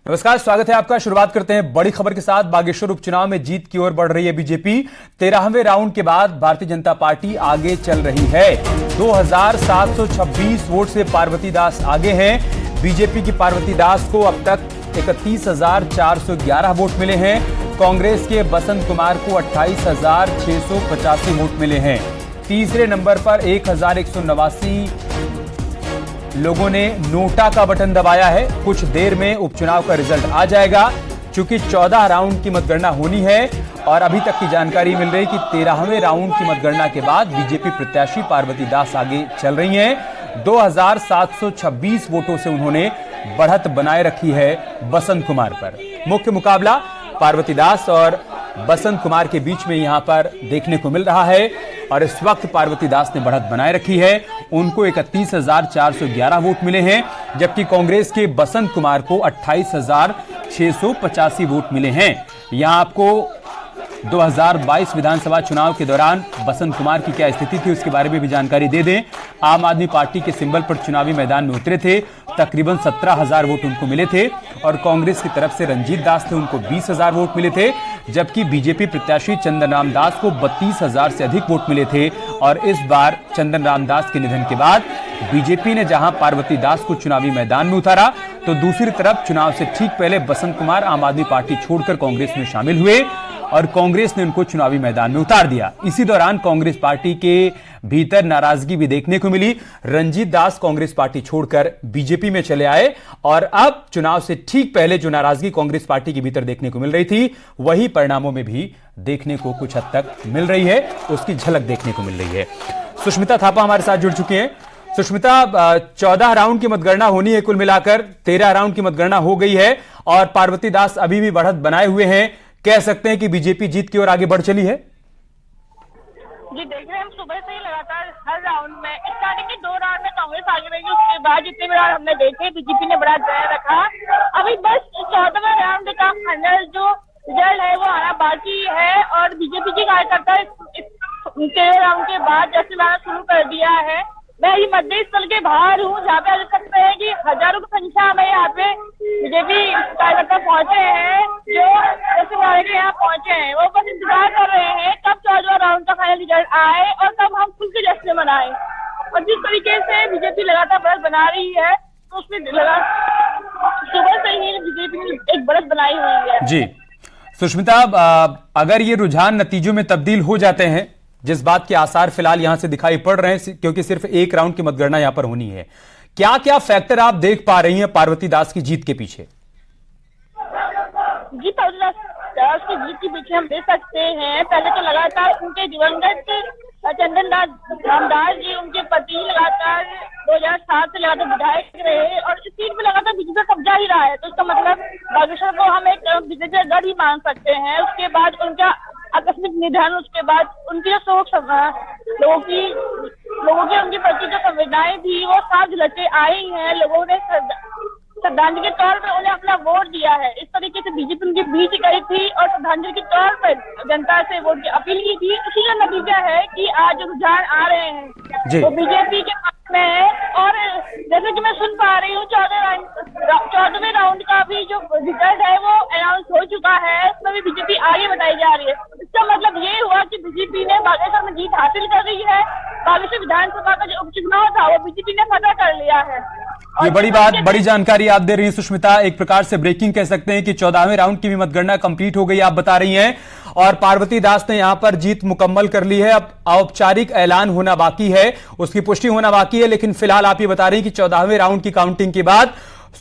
नमस्कार, स्वागत है आपका। शुरुआत करते हैं बड़ी खबर के साथ। बागेश्वर उपचुनाव में जीत की ओर बढ़ रही है बीजेपी। 13वें राउंड के बाद भारतीय जनता पार्टी आगे चल रही है। 2726 वोट से पार्वती दास आगे हैं। बीजेपी की पार्वती दास को अब तक 31,411 वोट मिले हैं। कांग्रेस के बसंत कुमार को 28,685 वोट मिले हैं। तीसरे नंबर पर 1,189 लोगों ने नोटा का बटन दबाया है। कुछ देर में उपचुनाव का रिजल्ट आ जाएगा। चूंकि 14 राउंड की मतगणना होनी है और अभी तक की जानकारी मिल रही कि 13वें राउंड की मतगणना के बाद बीजेपी प्रत्याशी पार्वती दास आगे चल रही हैं। 2,726 वोटों से उन्होंने बढ़त बनाए रखी है बसंत कुमार पर। मुख्य मुकाबला पार्वती दास और बसंत कुमार के बीच में यहां पर देखने को मिल रहा है और इस वक्त पार्वती दास ने बढ़त बनाए रखी है। उनको 31,411 वोट मिले हैं, जबकि कांग्रेस के बसंत कुमार को 28,685 वोट मिले हैं। यहां आपको 2022 विधानसभा चुनाव के दौरान बसंत कुमार की क्या स्थिति थी उसके बारे में भी जानकारी दे दें। आम आदमी पार्टी के सिंबल पर चुनावी मैदान में उतरे थे। तकरीबन 17,000 वोट उनको मिले थे और कांग्रेस की तरफ से रंजीत दास थे, उनको 20,000 वोट मिले थे, जबकि बीजेपी प्रत्याशी चंदन राम दास को 32,000 से अधिक वोट मिले थे। और इस बार चंदन राम दास के निधन के बाद बीजेपी ने जहां पार्वती दास को चुनावी मैदान में उतारा, तो दूसरी तरफ चुनाव से ठीक पहले बसंत कुमार आम आदमी पार्टी छोड़कर कांग्रेस में शामिल हुए और कांग्रेस ने उनको चुनावी मैदान में उतार दिया। इसी दौरान कांग्रेस पार्टी के भीतर नाराजगी भी देखने को मिली। रंजीत दास कांग्रेस पार्टी छोड़कर बीजेपी में चले आए और अब चुनाव से ठीक पहले जो नाराजगी कांग्रेस पार्टी के भीतर देखने को मिल रही थी, वही परिणामों में भी देखने को कुछ हद तक मिल रही है, उसकी झलक देखने को मिल रही है। सुष्मिता थापा हमारे साथ जुड़ चुकी हैं। सुष्मिता, 14 राउंड की मतगणना होनी है, कुल मिलाकर 13 राउंड की मतगणना हो गई है और पार्वती दास अभी भी बढ़त बनाए हुए हैं। कह सकते हैं कि बीजेपी जीत की ओर आगे बढ़ चली है। जी, देख रहे हैं हम सुबह से ही लगातार हर राउंड में, स्टार्टिंग के 2 राउंड में कांग्रेस आगे रही, उसके बाद जितने भी राउंड हमने देखे बीजेपी ने बड़ा जय रखा। अभी बस 14वें राउंड का फाइनल जो रिजल्ट है वो आना बाकी है और बीजेपी के कार्यकर्ता 13 राउंड के बाद जश्न मनाना शुरू कर दिया है। मैं ये मतदेय स्थल के बाहर हूँ, जहाँ पे देख सकते हैं कि हजारों की संख्या में यहाँ पे बीजेपी कार्यकर्ता पहुंचे हैं, जो जश्न मनाने के यहाँ पहुंचे हैं। वो बस इंतजार कर रहे हैं कब 14वां राउंड का फाइनल रिजल्ट आए और तब हम खुल के जश्न मनाएं। और जिस तरीके से बीजेपी लगातार बढ़त बना रही है, तो उसमें सुबह से ही बीजेपी ने एक बढ़त बनाई हुई है। जी सुष्मिता, अगर ये रुझान नतीजों में तब्दील हो जाते हैं, जिस बात के आसार फिलहाल यहां से दिखाई पड़ रहे हैं, क्योंकि सिर्फ एक राउंड की मतगणना यहां पर होनी है, क्या क्या फैक्टर आप देख पा रही हैं पार्वती दास की जीत के पीछे? जी, पार्वती दास की जीत के पीछे हम देख सकते हैं, पहले तो लगातार उनके दिवंगत चंदन रामदास जी, उनके पति लगातार 2007 से लगातार विधायक रहे और इस सीट में लगातार बीजेपी का कब्जा ही रहा है। तो इसका मतलब बागेश्वर को हम एक बीजेपी का गढ़ ही मान सकते हैं। उसके बाद उनका आकस्मिक निधन, उसके बाद उनकी जो शोक लोगों की उनके प्रति जो संवेदनाएं थी वो साफ झलकते आई हैं। लोगों ने श्रद्धांजलि के तौर पर उन्हें अपना वोट दिया है। इस तरीके से बीजेपी उनके बीच गई थी और श्रद्धांजलि के तौर पर जनता से वोट की अपील की थी। इसी का नतीजा है कि आज जो रुझान आ रहे हैं वो बीजेपी के पक्ष में है। और जैसे कि मैं सुन पा रही हूँ, 14वें राउंड का भी जो रिजल्ट है वो अनाउंस हो चुका है, उसमें भी बीजेपी आगे बताई जा रही है। इसका मतलब ये हुआ कि बीजेपी ने बागेश्वर में जीत हासिल कर रही है। बागेश्वर विधानसभा का जो उपचुनाव था वो बीजेपी ने फतह कर लिया है। ये बड़ी जानकारी आप दे रही हैं सुष्मिता। एक प्रकार से ब्रेकिंग कह सकते हैं कि 14वें राउंड की भी मतगणना कंप्लीट हो गई, आप बता रही हैं, और पार्वती दास ने यहां पर जीत मुकम्मल कर ली है। अब औपचारिक ऐलान होना बाकी है, उसकी पुष्टि होना बाकी है, लेकिन फिलहाल आप ये बता रही हैं कि 14वें राउंड की काउंटिंग के बाद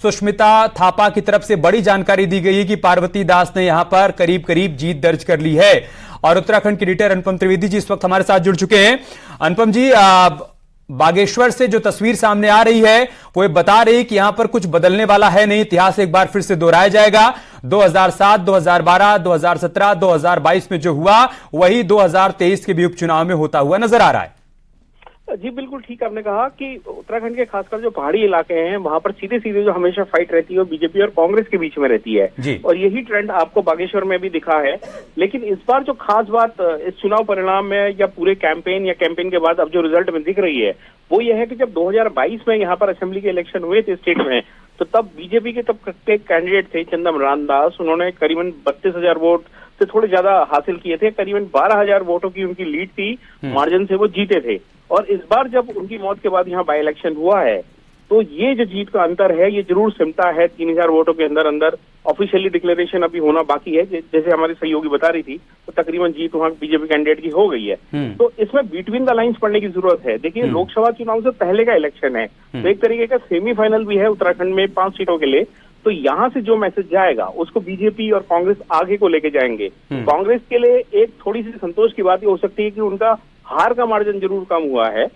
सुष्मिता थापा की तरफ से बड़ी जानकारी दी गई है कि पार्वती दास ने यहां पर करीब करीब जीत दर्ज कर ली है। और उत्तराखंड के एडिटर अनुपम त्रिवेदी जी इस वक्त हमारे साथ जुड़ चुके हैं। अनुपम जी, बागेश्वर से जो तस्वीर सामने आ रही है वो बता रही कि यहां पर कुछ बदलने वाला है नहीं, इतिहास एक बार फिर से दोहराया जाएगा। 2007, 2012, 2017, 2022 में जो हुआ वही 2023 के भी उपचुनाव में होता हुआ नजर आ रहा है। जी बिल्कुल ठीक आपने कहा कि उत्तराखंड के खासकर जो पहाड़ी इलाके हैं वहां पर सीधे सीधे जो हमेशा फाइट रहती है वो बीजेपी और कांग्रेस के बीच में रहती है और यही ट्रेंड आपको बागेश्वर में भी दिखा है। लेकिन इस बार जो खास बात इस चुनाव परिणाम में या पूरे कैंपेन या कैंपेन के बाद अब जो रिजल्ट में दिख रही है वो यह है कि जब 2022 में यहाँ पर असेंबली के इलेक्शन हुए थे स्टेट में, तो तब बीजेपी के तब के कैंडिडेट थे चंदन रामदास, उन्होंने करीबन 32,000 वोट से थोड़े ज्यादा हासिल किए थे, करीबन 12,000 वोटों की उनकी लीड थी, मार्जिन से वो जीते थे। और इस बार जब उनकी मौत के बाद यहाँ बाई इलेक्शन हुआ है तो ये जो जीत का अंतर है ये जरूर सिमटा है 3,000 वोटों के अंदर अंदर। ऑफिशियली डिक्लेरेशन अभी होना बाकी है, जैसे हमारी सहयोगी बता रही थी, तो तकरीबन जीत वहाँ बीजेपी कैंडिडेट की हो गई है। तो इसमें बिटवीन द लाइंस पढ़ने की जरूरत है। देखिए लोकसभा चुनाव से पहले का इलेक्शन है, तो एक तरीके का सेमीफाइनल भी है उत्तराखंड में 5 सीटों के लिए। तो यहाँ से जो मैसेज जाएगा उसको बीजेपी और कांग्रेस आगे को लेके जाएंगे। कांग्रेस के लिए एक थोड़ी सी संतोष की बात ये हो सकती है कि उनका हार का मार्जिन जरूर कम हुआ है,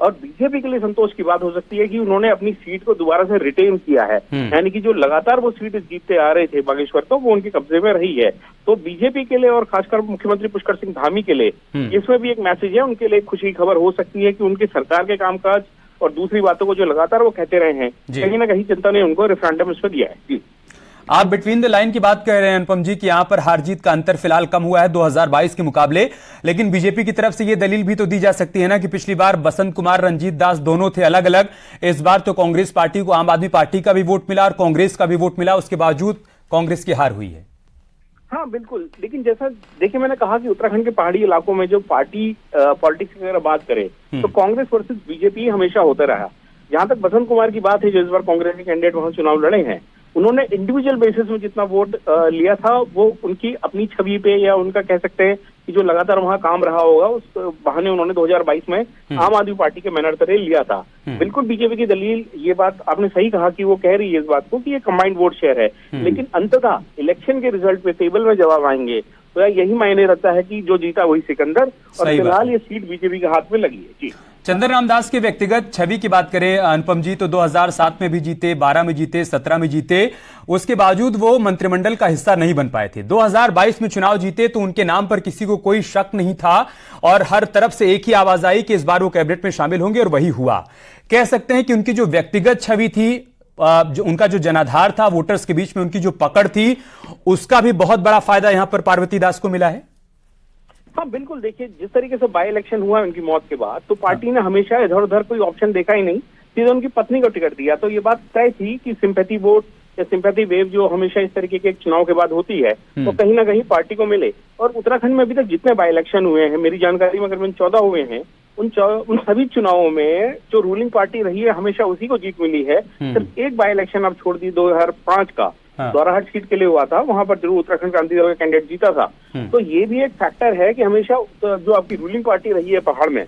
और बीजेपी के लिए संतोष की बात हो सकती है कि उन्होंने अपनी सीट को दोबारा से रिटेन किया है, यानी कि जो लगातार वो सीट जीतते आ रहे थे बागेश्वर, तो वो उनके कब्जे में रही है। तो बीजेपी के लिए और खासकर मुख्यमंत्री पुष्कर सिंह धामी के लिए इसमें भी एक मैसेज है, उनके लिए खुशी की खबर हो सकती है कि उनकी सरकार के कामकाज और दूसरी बातों को जो लगातार वो कहते रहे हैं, कहीं ना कहीं जनता ने उनको रेफरेंडम इसमें दिया है। जी आप बिटवीन द लाइन की बात कर रहे हैं अनुपम जी कि यहां पर हार जीत का अंतर फिलहाल कम हुआ है 2022 के मुकाबले, लेकिन बीजेपी की तरफ से यह दलील भी तो दी जा सकती है ना कि पिछली बार बसंत कुमार रंजीत दास दोनों थे अलग अलग, इस बार तो कांग्रेस पार्टी को आम आदमी पार्टी का भी वोट मिला और कांग्रेस का भी वोट मिला, उसके बावजूद कांग्रेस की हार हुई है। हाँ बिल्कुल, लेकिन जैसा देखिए मैंने कहा कि उत्तराखंड के पहाड़ी इलाकों में जो पार्टी पॉलिटिक्स की अगर बात करें तो कांग्रेस वर्सेस बीजेपी हमेशा होता रहा। जहां तक बसंत कुमार की बात है जो इस बार कांग्रेस के कैंडिडेट वहां चुनाव लड़े हैं, उन्होंने इंडिविजुअल बेसिस में जितना वोट लिया था वो उनकी अपनी छवि पे या उनका कह सकते हैं कि जो लगातार वहां काम रहा होगा उस बहाने उन्होंने 2022 में आम आदमी पार्टी के बैनर तले लिया था। बिल्कुल बीजेपी की दलील, ये बात आपने सही कहा कि वो कह रही है इस बात को कि ये कंबाइंड वोट शेयर है, लेकिन अंततः इलेक्शन के रिजल्ट पे टेबल में जवाब आएंगे तो यही मायने रखता है कि जो जीता वही सिकंदर, और फिलहाल ये सीट बीजेपी के हाथ में लगी है। जी चंदन रामदास के व्यक्तिगत छवि की बात करें अनुपम जी, तो 2007 में भी जीते, 12 में जीते, 17 में जीते, उसके बावजूद वो मंत्रिमंडल का हिस्सा नहीं बन पाए थे। 2022 में चुनाव जीते तो उनके नाम पर किसी को कोई शक नहीं था और हर तरफ से एक ही आवाज आई कि इस बार वो कैबिनेट में शामिल होंगे, और वही हुआ। कह सकते हैं कि उनकी जो व्यक्तिगत छवि थी, जो उनका जो जनाधार था वोटर्स के बीच में, उनकी जो पकड़ थी, उसका भी बहुत बड़ा फायदा यहां पर पार्वती दास को मिला है। हाँ बिल्कुल, देखिए जिस तरीके से बाई इलेक्शन हुआ उनकी मौत के बाद तो पार्टी ने हमेशा इधर उधर कोई ऑप्शन देखा ही नहीं, सीधे उनकी पत्नी को टिकट दिया। तो ये बात तय थी कि सिंपैथी वोट या सिंपैथी वेव जो हमेशा इस तरीके के एक चुनाव के बाद होती है तो कहीं ना कहीं पार्टी को मिले। और उत्तराखंड में अभी तक जितने बाई इलेक्शन हुए हैं, मेरी जानकारी में करीबन 14 हुए हैं, उन सभी चुनावों में जो रूलिंग पार्टी रही है हमेशा उसी को जीत मिली है। सिर्फ एक बाई इलेक्शन आप छोड़ दी 2005 का, दोराहट सीट के लिए हुआ था, वहां पर जरूर उत्तराखंड क्रांति दल का कैंडिडेट जीता था। तो ये भी एक फैक्टर है कि हमेशा जो आपकी रूलिंग पार्टी रही है पहाड़ में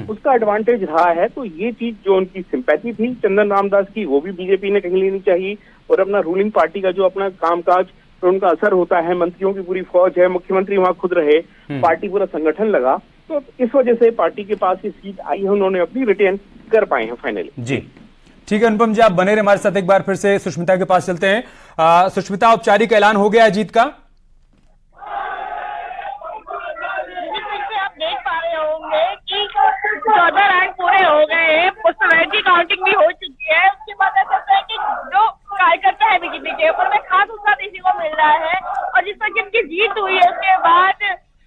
उसका एडवांटेज रहा है। तो ये चीज जो उनकी सिंपैथी थी चंदन रामदास की, वो भी बीजेपी ने कहीं लेनी चाहिए, और अपना रूलिंग पार्टी का जो अपना कामकाज पर उनका असर होता है, मंत्रियों की पूरी फौज है, मुख्यमंत्री वहां खुद रहे, पार्टी पूरा संगठन लगा, तो इस वजह से पार्टी के पास ये सीट आई है, उन्होंने अपनी रिटेन कर पाए हैं फाइनली। जी ठीक है अनुपम जी, आप बने रहे हमारे साथ। एक बार फिर से सुष्मिता के पास चलते हैं। सुष्मिता, औपचारिक ऐलान हो गया है जीत का? आप देख पा रहे होंगे कि 14 रैंक पूरे हो गए हैं, पॉपुलैरिटी काउंटिंग भी हो चुकी है। उसके बाद ऐसा होता है कि जो कार्यकर्ता है बीजेपी के, उनमें खास उत्साह देखने को मिल रहा है, और जिस तरह की उनकी जीत हुई है उसके बाद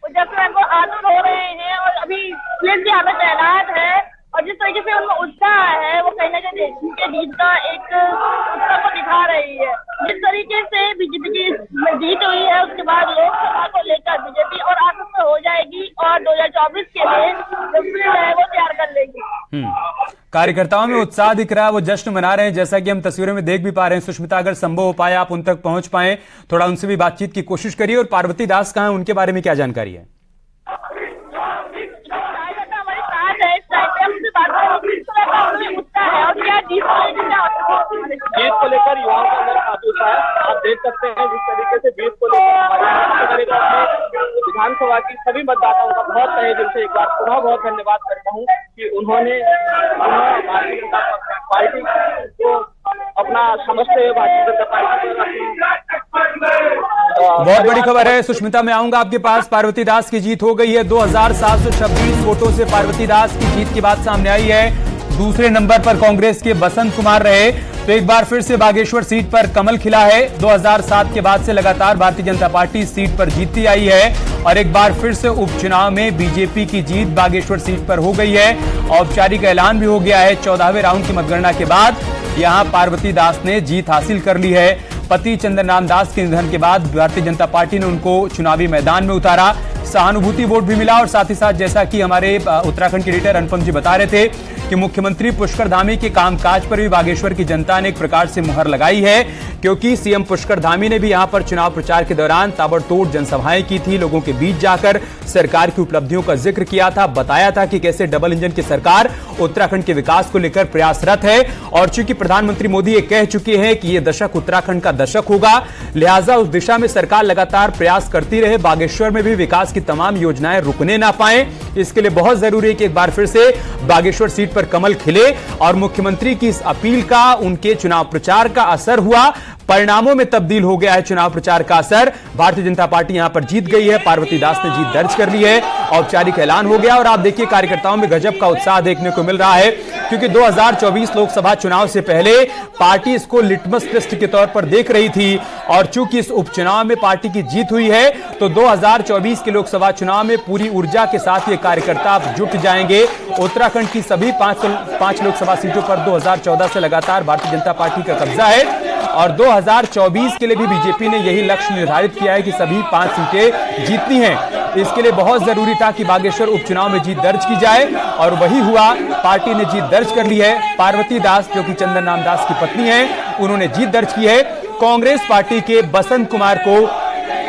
10 रैंक को आतुर हो रहे हैं और अभी पुलिस भी हमें तैनात है, और जिस तरीके से उनका उत्साह है वो कहीं ना कहीं उनके जीत का एक उत्साह को दिखा रही है। जिस तरीके से बीजेपी की जीत हुई है उसके बाद लोकसभा को लेकर बीजेपी और आश्वस्त हो जाएगी और 2024 के लिए जो फील्ड है वो तैयार कर लेगी। कार्यकर्ताओं में उत्साह दिख रहा है, वो जश्न मना रहे हैं, जैसा कि हम तस्वीरों में देख भी पा रहे हैं। सुष्मिता, अगर संभव हो पाए आप उन तक पहुंच पाए, थोड़ा उनसे भी बातचीत की कोशिश करिए। और पार्वती दास कहां, उनके बारे में क्या जानकारी है? जीत को लेकर युवाओं के अंदर काफी उत्साह है। आप देख सकते हैं जिस तरीके से जीत को लेकर विधानसभा की सभी मतदाताओं का बहुत तहे दिल से एक बार पुनः बहुत धन्यवाद करता हूँ कि उन्होंने भारतीय जनता पार्टी को अपना समझते हुए भारतीय जनता पार्टी को बहुत बड़ी खबर है सुष्मिता, मैं आऊंगा आपके पास। पार्वती दास की जीत हो गई है, 2726 वोटों से पार्वती दास की जीत की बात सामने आई है। दूसरे नंबर पर कांग्रेस के बसंत कुमार रहे। तो एक बार फिर से बागेश्वर सीट पर कमल खिला है। 2007 के बाद से लगातार भारतीय जनता पार्टी इस सीट पर जीतती आई है और एक बार फिर से उपचुनाव में बीजेपी की जीत बागेश्वर सीट पर हो गई है। औपचारिक ऐलान भी हो गया है। 14वें राउंड की मतगणना के बाद यहां पार्वती दास ने जीत हासिल कर ली है। पति चंदन राम दास के निधन के बाद भारतीय जनता पार्टी ने उनको चुनावी मैदान में उतारा। सहानुभूति वोट भी मिला और साथ ही साथ जैसा कि हमारे उत्तराखंड के एडिटर अनुपम जी बता रहे थे कि मुख्यमंत्री पुष्कर धामी के कामकाज पर भी बागेश्वर की जनता ने एक प्रकार से मुहर लगाई है, क्योंकि सीएम पुष्कर धामी ने भी यहां पर चुनाव प्रचार के दौरान ताबड़तोड़ जनसभाएं की थी। लोगों के बीच जाकर सरकार की उपलब्धियों का जिक्र किया था, बताया था कि कैसे डबल इंजन की सरकार उत्तराखंड के विकास को लेकर प्रयासरत है। और चूंकि प्रधानमंत्री मोदी ये कह चुके हैं कि यह दशक उत्तराखंड का दशक होगा, लिहाजा उस दिशा में सरकार लगातार प्रयास करती रहे, बागेश्वर में भी विकास की तमाम योजनाएं रुकने ना पाए। इसके लिए बहुत जरूरी है कि एक बार फिर से बागेश्वर सीट पर कमल खिले और मुख्यमंत्री की इस अपील का उनके चुनाव प्रचार का असर हुआ, परिणामों में तब्दील हो गया है चुनाव प्रचार का असर। भारतीय जनता पार्टी यहां पर जीत गई है, पार्वती दास ने जीत दर्ज कर ली है, औपचारिक ऐलान हो गया और आप देखिए कार्यकर्ताओं में गजब का उत्साह देखने को मिल रहा है, क्योंकि 2024 लोकसभा चुनाव से पहले पार्टी इसको लिटमस टेस्ट के तौर पर देख रही थी और चूंकि इस उपचुनाव में पार्टी की जीत हुई है तो 2024 के लोकसभा चुनाव में पूरी ऊर्जा के साथ ये कार्यकर्ता जुट जाएंगे। उत्तराखंड की सभी पांच लोकसभा सीटों पर 2014 से लगातार भारतीय जनता पार्टी का कब्जा है और 2024 के लिए भी बीजेपी ने यही लक्ष्य निर्धारित किया है कि सभी 5 सीटें जीतनी हैं। इसके लिए बहुत जरूरी था कि बागेश्वर उपचुनाव में जीत दर्ज की जाए और वही हुआ। पार्टी ने जीत दर्ज कर ली है। पार्वती दास जो कि चंदन राम दास की पत्नी है, उन्होंने जीत दर्ज की है। कांग्रेस पार्टी के बसंत कुमार को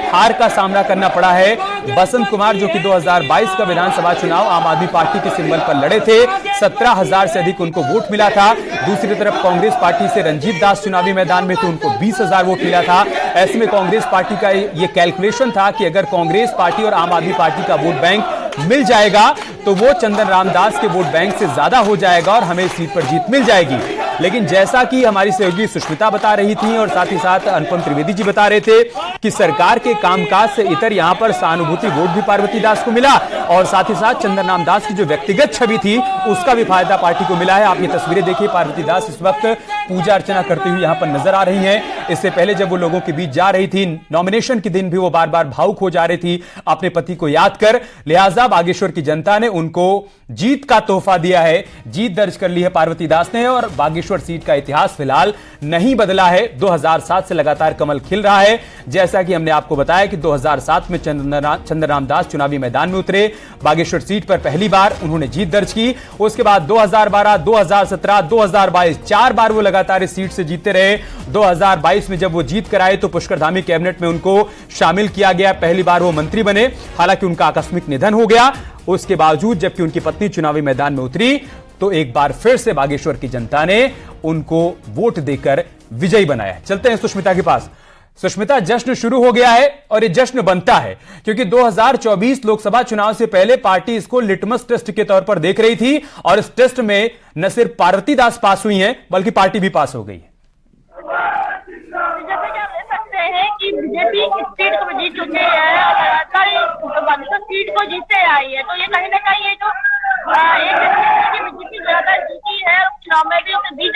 हार का सामना करना पड़ा है। बसंत कुमार जो कि 2022 का विधानसभा चुनाव आम आदमी पार्टी के सिंबल पर लड़े थे, 17,000 से अधिक उनको वोट मिला था। दूसरी तरफ कांग्रेस पार्टी से रंजीत दास चुनावी मैदान में तो उनको 20,000 वोट मिला था। ऐसे में कांग्रेस पार्टी का ये कैलकुलेशन था कि अगर कांग्रेस पार्टी और आम आदमी पार्टी का वोट बैंक मिल जाएगा तो वो चंदन राम दास के वोट बैंक से ज्यादा हो जाएगा और हमें इस सीट पर जीत मिल जाएगी। लेकिन जैसा कि हमारी सहयोगी सुष्मिता बता रही थी और साथ ही साथ अनुपम त्रिवेदी जी बता रहे थे कि सरकार के कामकाज से इतर यहां पर सहानुभूति वोट भी पार्वती दास को मिला और साथ ही साथ चंदन राम दास की जो व्यक्तिगत छवि थी उसका भी फायदा पार्टी को मिला है। आप ये तस्वीरें देखिए, पार्वती दास इस वक्त पूजा अर्चना करती हुई यहां पर नजर आ रही हैं। इससे पहले जब वो लोगों के बीच जा रही थी, नॉमिनेशन के दिन भी वो बार बार भावुक हो जा रही थी अपने पति को याद कर। लिहाजा बागेश्वर की जनता ने उनको जीत का तोहफा दिया है, जीत दर्ज कर ली है पार्वती दास ने और बागेश्वर सीट का इतिहास फिलहाल नहीं बदला है। 2007 से लगातार कमल खिल रहा है। जैसा कि हमने आपको बताया कि 2007 में चंदन राम दास चुनावी मैदान में उतरे, बागेश्वर सीट पर पहली बार उन्होंने जीत दर्ज की। उसके बाद 2012, 2017, 2022 4 बार वो लगातार इस सीट से जीतते रहे। 2022 में जब वो जीत कर आए तो पुष्कर धामी कैबिनेट में उनको शामिल किया गया, पहली बार वो मंत्री बने। हालांकि उनका आकस्मिक निधन हो गया, उसके बावजूद जबकि उनकी पत्नी चुनावी मैदान में उतरी तो एक बार फिर से बागेश्वर की जनता ने उनको वोट देकर विजयी बनाया। चलते हैं सुष्मिता के पास। सुष्मिता, जश्न शुरू हो गया है और ये जश्न बनता है क्योंकि 2024 लोकसभा चुनाव से पहले पार्टी इसको लिटमस टेस्ट के तौर पर देख रही थी और इस टेस्ट में न सिर्फ पार्वती दास पास हुई हैं बल्कि पार्टी भी पास हो गई है। कि बीजेपी इस सीट को जीत चुके हैं और बागेश्वर सीट को जीतते आई है, तो ये कहीं ना कहीं ये जो बीजेपी ज्यादा जीती है चुनाव में भी उसने 20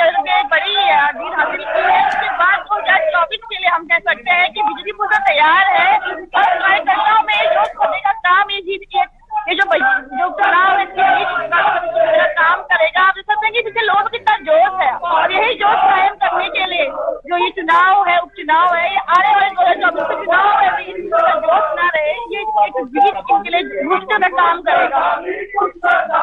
बड़ी जीत हासिल की है। उसके बाद 2024 के लिए हम कह सकते हैं कि बीजेपी पूरा तैयार है और कार्यकर्ताओं में जोश होने का काम ये जीत के ये जो चुनाव है इसकी जीत काम करेगा। आप देख सकते हैं कि पीछे लोगों में कितना जोश है और यही जोश कायम करने के लिए जो ये चुनाव है, उपचुनाव है, ये आने वाले 2024 के चुनाव है जोश ना रहे, ये एक जीत इनके लिए घुटने में काम करेगा।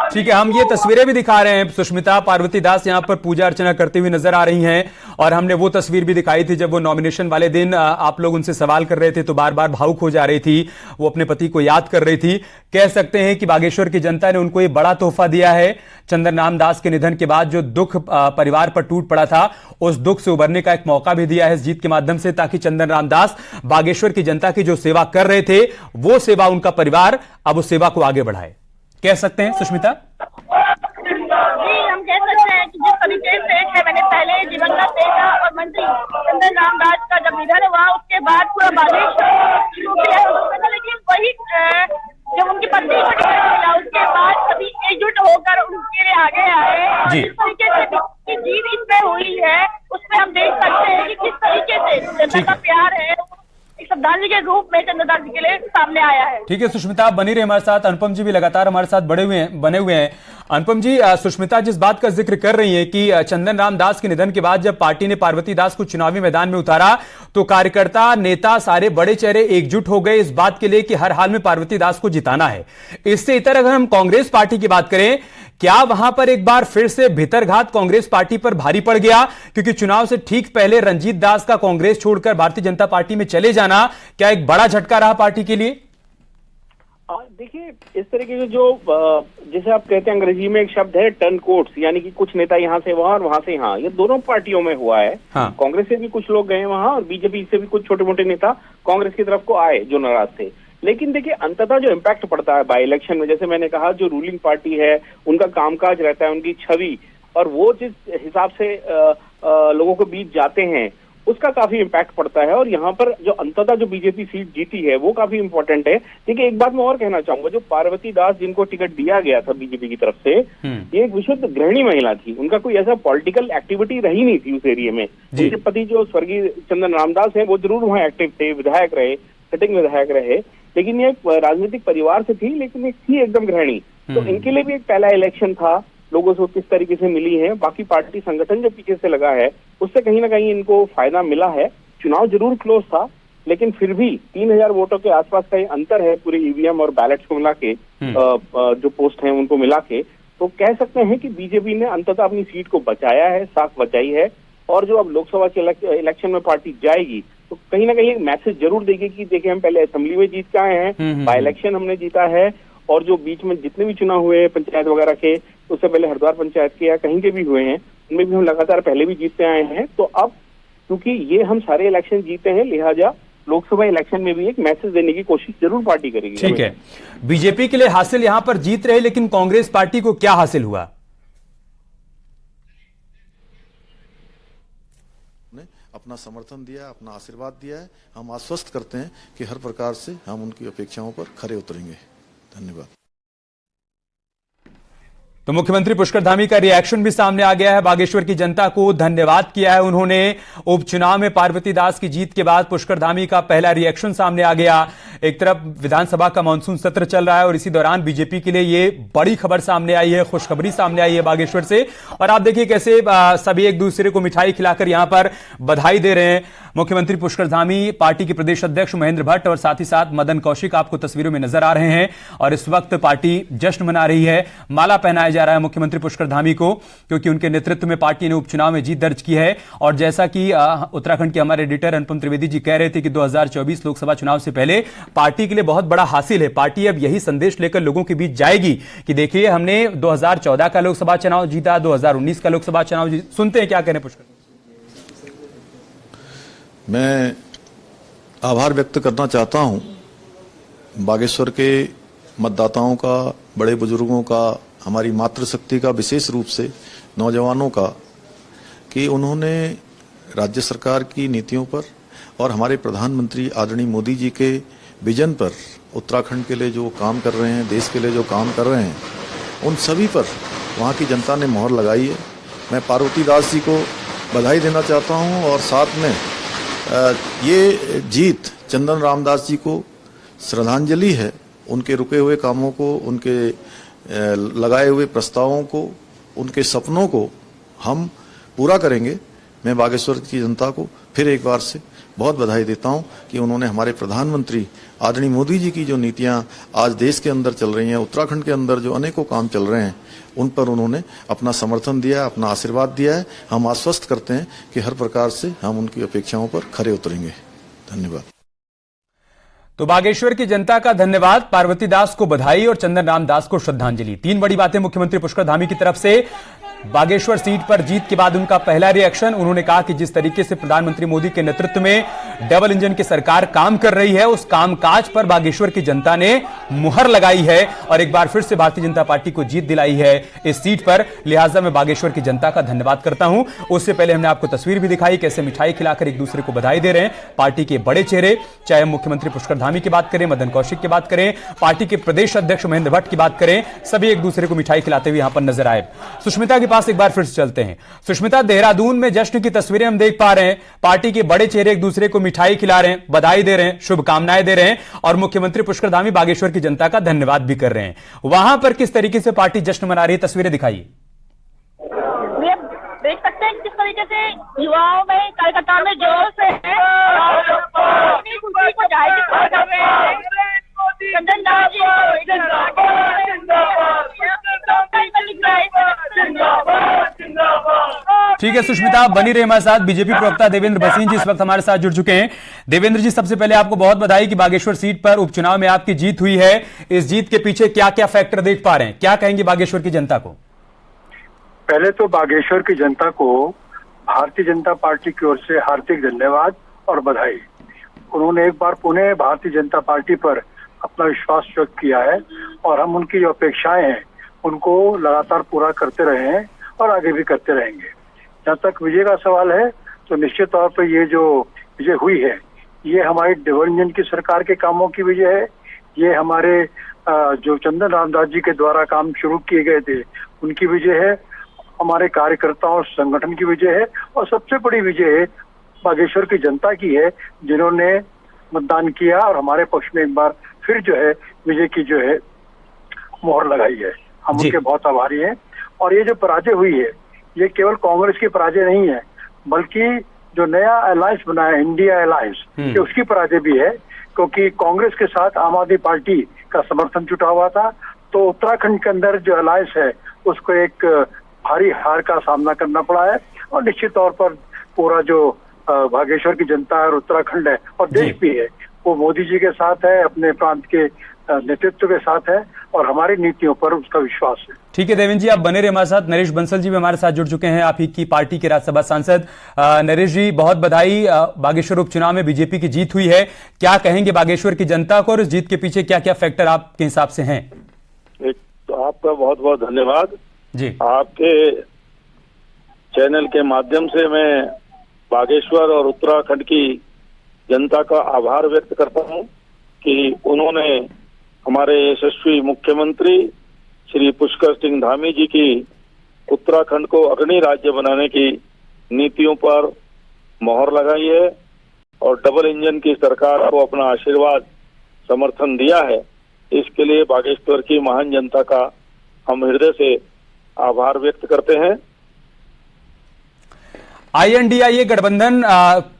ठीक है, हम ये तस्वीरें भी दिखा रहे हैं सुष्मिता। पार्वती दास यहां पर पूजा अर्चना करती हुई नजर आ रही हैं और हमने वो तस्वीर भी दिखाई थी जब वो नॉमिनेशन वाले दिन आप लोग उनसे सवाल कर रहे थे तो बार बार भावुक हो जा रही थी, वो अपने पति को याद कर रही थी। कह सकते हैं कि बागेश्वर की जनता ने उनको ये बड़ा तोहफा दिया है। चंदन राम दास के निधन के बाद जो दुख परिवार पर टूट पड़ा था, उस दुख से उबरने का एक मौका भी दिया है इस जीत के माध्यम से, ताकि चंदन राम दास बागेश्वर की जनता की जो सेवा कर रहे थे वो सेवा उनका परिवार अब उस सेवा को आगे बढ़ाए। कह सकते हैं सुष्मिता? जी, हम कह सकते हैं कि जिस तरीके से मैंने पहले दिवंगत नेता और मंत्री चंदन रामदास का जब निधन हुआ उसके बाद पूरा बागेश्वर, लेकिन वही जब उनकी पत्नी को टिकट मिला उसके बाद सभी एकजुट होकर उनके लिए आगे आए। जिस तरीके से जीत इसमें हुई है उसमें हम देख सकते हैं कि किस तरीके से जनता का प्यार है श्रद्धांजलि के रूप में चंद्रदास जी के लिए सामने आया है। ठीक है सुष्मिता, आप बनी रहे हमारे साथ। अनुपम जी भी लगातार हमारे साथ बने हुए हैं। अनुपम जी, सुष्मिता जिस बात का जिक्र कर रही है कि चंदन रामदास के निधन के बाद जब पार्टी ने पार्वती दास को चुनावी मैदान में उतारा तो कार्यकर्ता, नेता, सारे बड़े चेहरे एकजुट हो गए इस बात के लिए कि हर हाल में पार्वती दास को जिताना है। इससे इतर अगर हम कांग्रेस पार्टी की बात करें, क्या वहां पर एक बार फिर से भीतरघात कांग्रेस पार्टी पर भारी पड़ गया? क्योंकि चुनाव से ठीक पहले रंजीत दास का कांग्रेस छोड़कर भारतीय जनता पार्टी में चले जाना क्या एक बड़ा झटका रहा पार्टी के लिए? देखिए, इस तरीके के जो जैसे आप कहते हैं अंग्रेजी में एक शब्द है टर्न कोट्स, यानी कि कुछ नेता यहाँ से वहां और वहां से यहाँ, ये दोनों पार्टियों में हुआ है। हाँ। कांग्रेस से भी कुछ लोग गए वहां और बीजेपी से भी कुछ छोटे मोटे नेता कांग्रेस की तरफ को आए जो नाराज थे। लेकिन देखिए, अंततः जो इम्पैक्ट पड़ता है बाई इलेक्शन में, जैसे मैंने कहा, जो रूलिंग पार्टी है उनका कामकाज रहता है, उनकी छवि, और वो जिस हिसाब से लोगों के बीच जाते हैं उसका काफी इम्पैक्ट पड़ता है। और यहाँ पर जो अंततः जो बीजेपी सीट जीती है वो काफी इंपॉर्टेंट है। देखिए, एक बात मैं और कहना चाहूंगा, जो पार्वती दास जिनको टिकट दिया गया था बीजेपी की तरफ से, ये एक विशुद्ध गृहिणी महिला थी। उनका कोई ऐसा पॉलिटिकल एक्टिविटी रही नहीं थी उस एरिया में। उनके पति जो स्वर्गीय चंदन रामदास है वो जरूर वहाँ एक्टिव थे, विधायक रहे, सिटिंग विधायक रहे, लेकिन ये राजनीतिक परिवार से थी, लेकिन एक थी एकदम गृहिणी। तो इनके लिए भी एक पहला इलेक्शन था, लोगों से किस तरीके से मिली है, बाकी पार्टी संगठन जो पीछे से लगा है उससे कहीं ना कहीं इनको फायदा मिला है। चुनाव जरूर क्लोज था, लेकिन फिर भी 3000 वोटों के आसपास का ये अंतर है पूरे ईवीएम और बैलेट्स को मिला के, जो पोस्ट हैं उनको मिला के। तो कह सकते हैं कि बीजेपी ने अंततः अपनी सीट को बचाया है, साख बचाई है। और जो अब लोकसभा के इलेक्शन में पार्टी जाएगी तो कहीं ना कहीं एक मैसेज जरूर देगी कि देखिए, हम पहले असेंबली में जीत के आए हैं, बाई इलेक्शन हमने जीता है, और जो बीच में जितने भी चुनाव हुए पंचायत वगैरह के, उससे पहले हरिद्वार पंचायत के या कहीं के भी हुए हैं, उनमें भी हम लगातार पहले भी जीतते आए हैं। तो अब क्योंकि ये हम सारे इलेक्शन जीते हैं, लिहाजा लोकसभा इलेक्शन में भी एक मैसेज देने की कोशिश जरूर पार्टी करेगी। ठीक है, बीजेपी के लिए हासिल यहां पर जीत रहे, लेकिन कांग्रेस पार्टी को क्या हासिल हुआ? अपना समर्थन दिया, अपना आशीर्वाद दिया है। हम आश्वस्त करते हैं कि हर प्रकार से हम उनकी अपेक्षाओं पर खरे उतरेंगे। धन्यवाद। तो मुख्यमंत्री पुष्कर धामी का रिएक्शन भी सामने आ गया है। बागेश्वर की जनता को धन्यवाद किया है उन्होंने। उपचुनाव में पार्वती दास की जीत के बाद पुष्कर धामी का पहला रिएक्शन सामने आ गया। एक तरफ विधानसभा का मानसून सत्र चल रहा है और इसी दौरान बीजेपी के लिए ये बड़ी खबर सामने आई है, खुशखबरी सामने आई है बागेश्वर से। और आप देखिए कैसे सभी एक दूसरे को मिठाई खिलाकर यहां पर बधाई दे रहे हैं। मुख्यमंत्री पुष्कर धामी, पार्टी के प्रदेश अध्यक्ष महेंद्र भट्ट और साथ ही साथ मदन कौशिक आपको तस्वीरों में नजर आ रहे हैं। और इस वक्त पार्टी जश्न मना रही है, माला पहनाया जा रहा है मुख्यमंत्री पुष्कर धामी को, क्योंकि उनके नेतृत्व में पार्टी ने उपचुनाव में जीत दर्ज की है। और जैसा कि उत्तराखंड के हमारे एडिटर अनुपम त्रिवेदी जी कह रहे थे कि 2024 लोकसभा चुनाव से पहले पार्टी के लिए बहुत बड़ा हासिल है। पार्टी अब यही संदेश लेकर लोगों के बीच जाएगी कि देखिए, हमने 2014 का लोकसभा चुनाव जीता, 2019 का लोकसभा चुनाव जीता। सुनते हैं क्या कह रहे हैं पुष्कर। मैं आभार व्यक्त करना चाहता हूं बागेश्वर के मतदाताओं का, बड़े बुजुर्गों का, हमारी मातृशक्ति का, विशेष रूप से नौजवानों का, कि उन्होंने राज्य सरकार की नीतियों पर और हमारे प्रधानमंत्री आदरणीय मोदी जी के विजन पर, उत्तराखंड के लिए जो काम कर रहे हैं, देश के लिए जो काम कर रहे हैं, उन सभी पर वहाँ की जनता ने मोहर लगाई है। मैं पार्वती दास जी को बधाई देना चाहता हूँ और साथ में ये जीत चंदन रामदास जी को श्रद्धांजलि है। उनके रुके हुए कामों को, उनके लगाए हुए प्रस्तावों को, उनके सपनों को हम पूरा करेंगे। मैं बागेश्वर की जनता को फिर एक बार से बहुत बधाई देता हूं कि उन्होंने हमारे प्रधानमंत्री आदरणीय मोदी जी की जो नीतियां आज देश के अंदर चल रही हैं, उत्तराखंड के अंदर जो अनेकों काम चल रहे हैं, उन पर उन्होंने अपना समर्थन दिया, अपना आशीर्वाद दिया है। हम आश्वस्त करते हैं कि हर प्रकार से हम उनकी अपेक्षाओं पर खरे उतरेंगे। धन्यवाद। तो बागेश्वर की जनता का धन्यवाद, पार्वती दास को बधाई और चंदन रामदास को श्रद्धांजलि। तीन बड़ी बातें मुख्यमंत्री पुष्कर धामी की तरफ से। बागेश्वर सीट पर जीत के बाद उनका पहला रिएक्शन, उन्होंने कहा कि जिस तरीके से प्रधानमंत्री मोदी के नेतृत्व में डबल इंजन की सरकार काम कर रही है, उस कामकाज पर बागेश्वर की जनता ने मुहर लगाई है और एक बार फिर से भारतीय जनता पार्टी को जीत दिलाई है इस सीट पर। लिहाजा मैं बागेश्वर की जनता का धन्यवाद करता हूं। उससे पहले हमने आपको तस्वीर भी दिखाई, कैसे मिठाई खिलाकर एक दूसरे को बधाई दे रहे हैं पार्टी के बड़े चेहरे, चाहे मुख्यमंत्री पुष्कर धामी की बात करें, मदन कौशिक की बात करें, पार्टी के प्रदेश अध्यक्ष महेंद्र भट्ट की बात करें, सभी एक दूसरे को मिठाई खिलाते हुए यहां पर नजर आए। सुष्मिता के पास एक बार फिर से चलते हैं। सुष्मिता, देहरादून में जश्न की तस्वीरें हम देख पा रहे हैं, पार्टी के बड़े चेहरे एक दूसरे को मिठाई खिला रहे हैं, बधाई दे रहे हैं, शुभकामनाएं दे रहे हैं और मुख्यमंत्री पुष्कर धामी बागेश्वर की जनता का धन्यवाद भी कर रहे हैं। वहां पर किस तरीके से पार्टी जश्न मना रही है, तस्वीरें दिखाइए। देख सकते हैं किस तरीके से युवाओं में, कार्यकर्ताओं में जोश है, अपनी खुशी को जाहिर कर रहे हैं। चंदन दास जी ठीक है सुष्मिता, आप बनी रहे हमारे साथ। बीजेपी प्रवक्ता देवेंद्र भसीन जी इस वक्त हमारे साथ जुड़ चुके हैं। देवेंद्र जी, सबसे पहले आपको बहुत बधाई कि बागेश्वर सीट पर उपचुनाव में आपकी जीत हुई है। इस जीत के पीछे क्या क्या फैक्टर देख पा रहे हैं, क्या कहेंगे बागेश्वर की जनता को? पहले तो बागेश्वर की जनता को भारतीय जनता पार्टी की ओर से हार्दिक धन्यवाद और बधाई। उन्होंने एक बार पुनः भारतीय जनता पार्टी पर अपना विश्वास व्यक्त किया है और हम उनकी जो अपेक्षाएं हैं उनको लगातार पूरा करते रहे हैं और आगे भी करते रहेंगे। जहाँ तक विजय का सवाल है तो निश्चित तौर पर ये जो विजय हुई है ये हमारी डबल इंजन की सरकार के कामों की विजय है। ये हमारे जो चंदन रामदास जी के द्वारा काम शुरू किए गए थे उनकी विजय है, हमारे कार्यकर्ताओं और संगठन की विजय है और सबसे बड़ी विजय बागेश्वर की जनता की है जिन्होंने मतदान किया और हमारे पक्ष में एक बार फिर जो है विजय की जो है मोहर लगाई है। हम उनके बहुत आभारी हैं। और ये जो पराजय हुई है ये केवल कांग्रेस की पराजय नहीं है बल्कि जो नया अलायंस बना है इंडिया अलायंस, ये उसकी पराजय भी है, क्योंकि कांग्रेस के साथ आम आदमी पार्टी का समर्थन जुटा हुआ था। तो उत्तराखंड के अंदर जो अलायंस है उसको एक भारी हार का सामना करना पड़ा है और निश्चित तौर पर पूरा जो बागेश्वर की जनता है और उत्तराखंड है और देश भी है वो मोदी जी के साथ है, अपने प्रांत के नेतृत्व के साथ है और हमारी नीतियों पर उसका विश्वास है। ठीक है देवेंद्र जी, आप बने रहे हमारे साथ। नरेश बंसल जी भी हमारे साथ जुड़ चुके हैं, आप ही की पार्टी के राज्यसभा सांसद। नरेश जी, बहुत बधाई, बागेश्वर उपचुनाव में बीजेपी की जीत हुई है। क्या कहेंगे बागेश्वर की जनता को और इस जीत के पीछे क्या क्या फैक्टर आपके हिसाब से हैं? एक तो आपका बहुत बहुत धन्यवाद जी। आपके चैनल के माध्यम से मैं बागेश्वर और उत्तराखंड की जनता का आभार व्यक्त करता हूं कि उन्होंने हमारे यशस्वी मुख्यमंत्री श्री पुष्कर सिंह धामी जी की उत्तराखंड को अग्रणी राज्य बनाने की नीतियों पर मोहर लगाई है और डबल इंजन की सरकार को अपना आशीर्वाद समर्थन दिया है। इसके लिए बागेश्वर की महान जनता का हम हृदय से आभार व्यक्त करते हैं। INDIA गठबंधन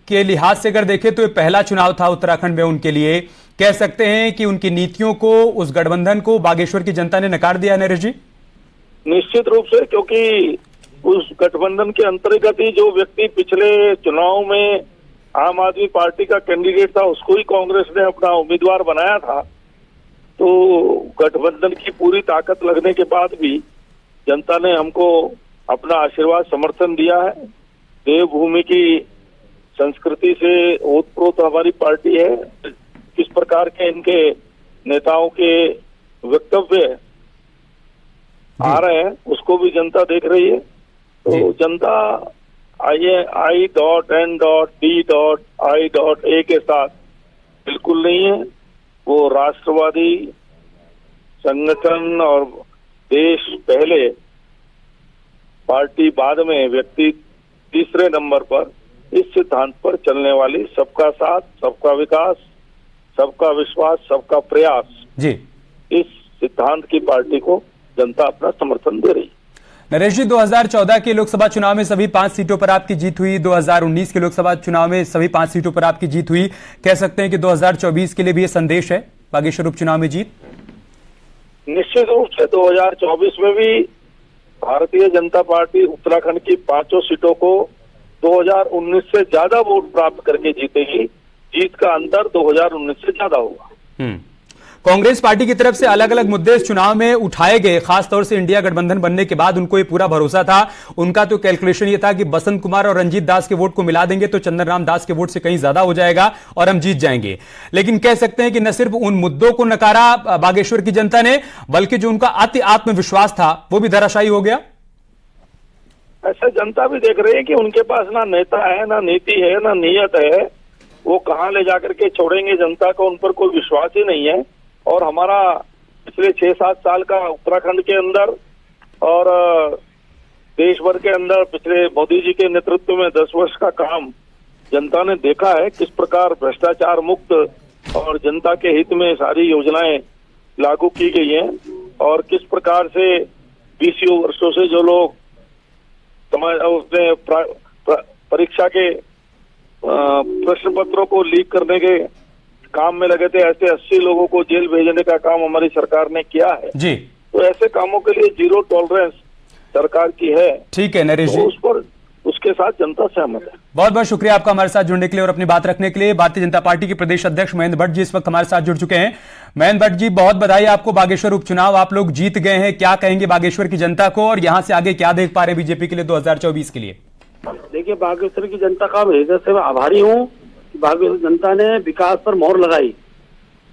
के लिहाज से अगर देखें तो ये पहला चुनाव था उत्तराखंड में उनके लिए। कह सकते हैं कि उनकी नीतियों को, उस गठबंधन को बागेश्वर की जनता ने नकार दिया है नरेश जी? निश्चित रूप से, क्योंकि उस गठबंधन के अंतर्गत ही जो व्यक्ति पिछले चुनाव में आम आदमी पार्टी का कैंडिडेट था उसको ही कांग्रेस ने अपना उम्मीदवार बनाया था। तो गठबंधन की पूरी ताकत लगने के बाद भी जनता ने हमको अपना आशीर्वाद समर्थन दिया है। देवभूमि की संस्कृति से ओतप्रोत हमारी पार्टी है। किस प्रकार के इनके नेताओं के वक्तव्य आ रहे हैं उसको भी जनता देख रही है। तो जनता IN.D.I.A के साथ बिल्कुल नहीं है। वो राष्ट्रवादी संगठन और देश पहले, पार्टी बाद में, व्यक्ति तीसरे नंबर पर, इस सिद्धांत पर चलने वाली सबका साथ, सबका विकास, सबका विश्वास, सबका प्रयास, जी, इस सिद्धांत की पार्टी को जनता अपना समर्थन दे रही। नरेश जी, 2014 के लोकसभा चुनाव में सभी 5 सीटों पर आपकी जीत हुई, 2019 के लोकसभा चुनाव में सभी 5 सीटों पर आपकी जीत हुई। कह सकते हैं कि 2024 के लिए भी ये संदेश है बागेश्वर उपचुनाव में जीत? निश्चित रूप से 2024 में भी भारतीय जनता पार्टी उत्तराखंड की 5 सीटों को 2019 से ज्यादा वोट प्राप्त करके जीतेगी। जीत का अंतर 2019 से ज्यादा होगा। कांग्रेस पार्टी की तरफ से अलग अलग मुद्दे इस चुनाव में उठाए गए, खासतौर से इंडिया गठबंधन बनने के बाद उनको ये पूरा भरोसा था, उनका तो कैलकुलेशन ये था कि बसंत कुमार और रंजीत दास के वोट को मिला देंगे तो चंदन राम दास के वोट से कहीं ज्यादा हो जाएगा और हम जीत जाएंगे। लेकिन कह सकते हैं कि न सिर्फ उन मुद्दों को नकारा बागेश्वर की जनता ने, बल्कि जो उनका अति आत्मविश्वास था वो भी धराशायी हो गया। ऐसा जनता भी देख रही है कि उनके पास ना नेता है, ना नीति है, ना नीयत है, वो कहां ले जाकर के छोड़ेंगे जनता को, उन पर कोई विश्वास ही नहीं है। और हमारा पिछले 6-7 साल का उत्तराखंड के अंदर और देश भर के अंदर पिछले मोदी जी के नेतृत्व में 10 वर्ष का काम जनता ने देखा है, किस प्रकार भ्रष्टाचार मुक्त और जनता के हित में सारी योजनाएं लागू की गई हैं और किस प्रकार से 20 वर्षों से जो लोग उसने परीक्षा के प्रश्न पत्रों को लीक करने के काम में लगे थे, ऐसे 80 लोगों को जेल भेजने का काम हमारी सरकार ने किया है जी। तो ऐसे कामों के लिए जीरो टॉलरेंस सरकार की है। ठीक है नरेश जी, उस पर उसके साथ जनता सहमत है। बहुत बहुत शुक्रिया आपका हमारे साथ जुड़ने के लिए और अपनी बात रखने के लिए। भारतीय जनता पार्टी के प्रदेश अध्यक्ष महेंद्र भट्ट जी इस वक्त हमारे साथ जुड़ चुके हैं। महेंद्र भट्ट जी, बहुत बधाई आपको, बागेश्वर उपचुनाव आप लोग जीत गए हैं। क्या कहेंगे बागेश्वर की जनता को और यहां से आगे क्या देख पा रहे हैं बीजेपी के लिए 2024 के लिए? देखिए, बागेश्वर की जनता का मैं हृदय से आभारी हूँ कि बागेश्वर जनता ने विकास पर मोहर लगाई।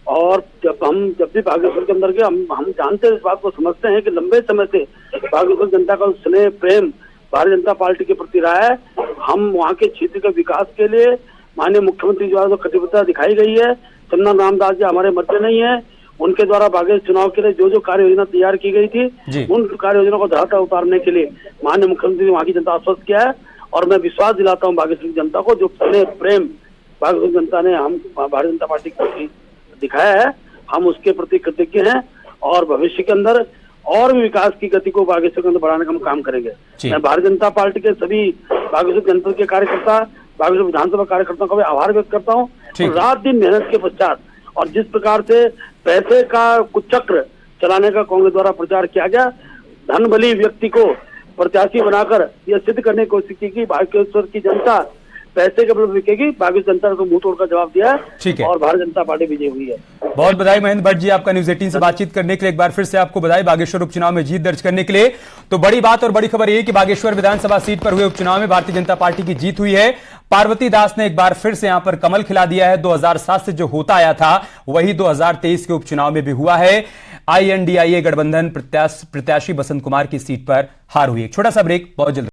और जब भी बागेश्वर के अंदर गए हम जानते हैं, इस बात को समझते हैं कि लंबे समय से बागेश्वर जनता का स्नेह प्रेम भारतीय जनता पार्टी के प्रति रहा है। हम वहाँ के क्षेत्र के विकास के लिए माननीय मुख्यमंत्री द्वारा जो कटिबद्धता दिखाई गई है, चंदन रामदास जी हमारे मध्य नहीं है, उनके द्वारा बागेश्वर चुनाव के लिए जो कार्य योजना तैयार की गई थी उन कार्य योजना को धरातल उतारने के लिए माननीय मुख्यमंत्री ने वहाँ की जनता आश्वस्त किया है। और मैं विश्वास दिलाता हूँ बागेश्वर की जनता को, जो स्नेह प्रेम बागेश्वर जनता ने हम भारतीय जनता पार्टी के प्रति दिखाया है, हम उसके प्रति कृतज्ञ हैं और भविष्य के अंदर और भी विकास की गति को बागेश्वर के अंदर बढ़ाने का हम काम करेंगे। मैं भारतीय जनता पार्टी के सभी बागेश्वर जनपद के कार्यकर्ता, बागेश्वर विधानसभा कार्यकर्ताओं का भी आभार व्यक्त करता हूँ। रात दिन मेहनत के पश्चात और जिस प्रकार से पैसे का कुचक्र चलाने का कांग्रेस द्वारा प्रचार किया गया, धन बली व्यक्ति को प्रत्याशी बनाकर यह सिद्ध करने की कोशिश की कि बागेश्वर की जनता पैसे के बल बिकेगी, बागेश्वर जनता को मुंह तोड़ का जवाब दिया है और भारतीय जनता पार्टी विजय हुई है। बहुत बधाई महेंद्र भट्ट जी, आपका न्यूज 18 से बातचीत करने के लिए। एक बार फिर से आपको बधाई बागेश्वर उपचुनाव में जीत दर्ज करने के लिए। तो बड़ी बात और बड़ी खबर यह कि बागेश्वर विधानसभा सीट पर हुए उपचुनाव में भारतीय जनता पार्टी की जीत हुई है। पार्वती दास ने एक बार फिर से यहां पर कमल खिला दिया है। 2007 से जो होता आया था वही 2023 के उपचुनाव में भी हुआ है। INDIA गठबंधन प्रत्याशी बसंत कुमार की सीट पर हार हुई। एक छोटा सा ब्रेक, बहुत जल्द